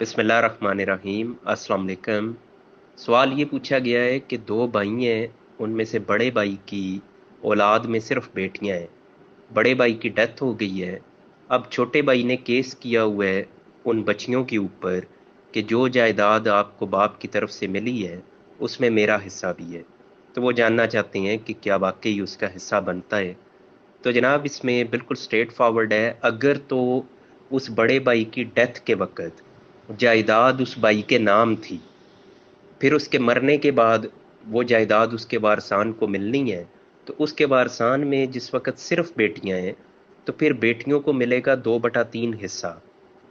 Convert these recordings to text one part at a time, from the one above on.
बिस्मिल्लाहिर्रहमानिर्रहीम। अस्सलाम वालेकुम। सवाल ये पूछा गया है कि दो भाई हैं, उनमें से बड़े भाई की औलाद में सिर्फ बेटियां हैं। बड़े भाई की डेथ हो गई है। अब छोटे भाई ने केस किया हुआ है उन बच्चियों के ऊपर कि जो जायदाद आपको बाप की तरफ से मिली है उसमें मेरा हिस्सा भी है। तो वो जानना चाहते हैं कि क्या वाकई उसका हिस्सा बनता है। तो जनाब इसमें बिल्कुल स्ट्रेट फॉरवर्ड है। अगर तो उस बड़े भाई की डेथ के वक़्त जायदाद उस भाई के नाम थी, फिर उसके मरने के बाद वो जायदाद उसके वारसान को मिलनी है, तो उसके वारसान में जिस वक़्त सिर्फ बेटियां हैं, तो फिर बेटियों को मिलेगा 2/3 हिस्सा,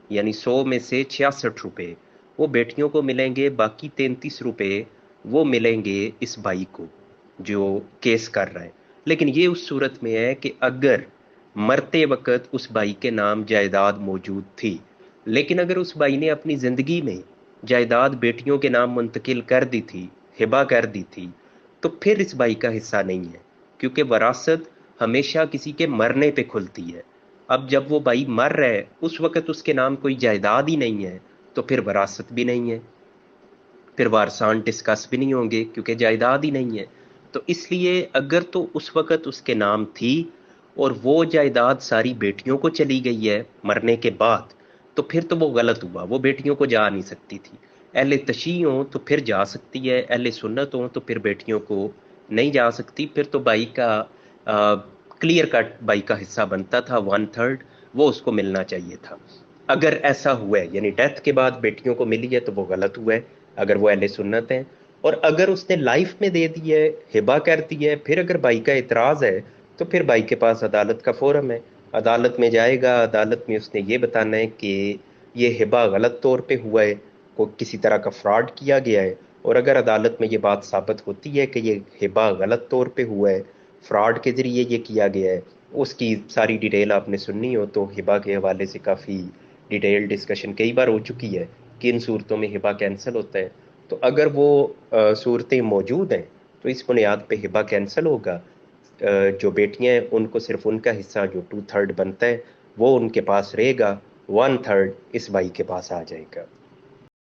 यानी 100 में से 66 रुपए वो बेटियों को मिलेंगे, बाकी 33 रुपए वो मिलेंगे इस भाई को जो केस कर रहा है। लेकिन ये उस सूरत में है कि अगर मरते वक्त उस भाई के नाम जायदाद मौजूद थी, लेकिन अगर उस भाई ने अपनी ज़िंदगी में जायदाद बेटियों के नाम मुंतकिल कर दी थी, हिबा कर दी थी, तो फिर इस भाई का हिस्सा नहीं है, क्योंकि वरासत हमेशा किसी के मरने पे खुलती है। अब जब वो भाई मर रहा है उस वक़्त उसके नाम कोई जायदाद ही नहीं है, तो फिर वरासत भी नहीं है, फिर वारसान डिस्कस भी नहीं होंगे क्योंकि जायदाद ही नहीं है। तो इसलिए अगर तो उस वक़्त उसके नाम थी और वो जायदाद सारी बेटियों को चली गई है मरने के बाद, तो फिर तो वो गलत हुआ, वो बेटियों को जा नहीं सकती थी। अहले तशी हो तो फिर जा सकती है, अहले सुन्नत हो तो फिर बेटियों को नहीं जा सकती। फिर तो भाई का क्लियर कट भाई का हिस्सा बनता था, 1/3 वो उसको मिलना चाहिए था। अगर ऐसा हुआ है यानी डेथ के बाद बेटियों को मिली है तो वो गलत हुआ है, अगर वो अहले सुन्नत हैं। और अगर उसने लाइफ में दे दी है, हिबा कर दी है, फिर अगर भाई का इतराज़ है तो फिर भाई के पास अदालत का फोरम है, अदालत में जाएगा, अदालत में उसने ये बताना है कि ये हिबा गलत तौर पे हुआ है, को किसी तरह का फ्रॉड किया गया है। और अगर अदालत में ये बात साबित होती है कि ये हिबा गलत तौर पे हुआ है, फ्रॉड के ज़रिए ये किया गया है, उसकी सारी डिटेल आपने सुननी हो तो हिबा के हवाले से काफ़ी डिटेल डिस्कशन कई बार हो चुकी है कि इन सूरतों में हिबा कैंसिल होता है। तो अगर वो सूरतें मौजूद हैं तो इस बुनियाद पे हिबा कैंसिल होगा। जो बेटियां हैं उनको सिर्फ उनका हिस्सा जो 2/3 बनता है वो उनके पास रहेगा, 1/3 इस भाई के पास आ जाएगा।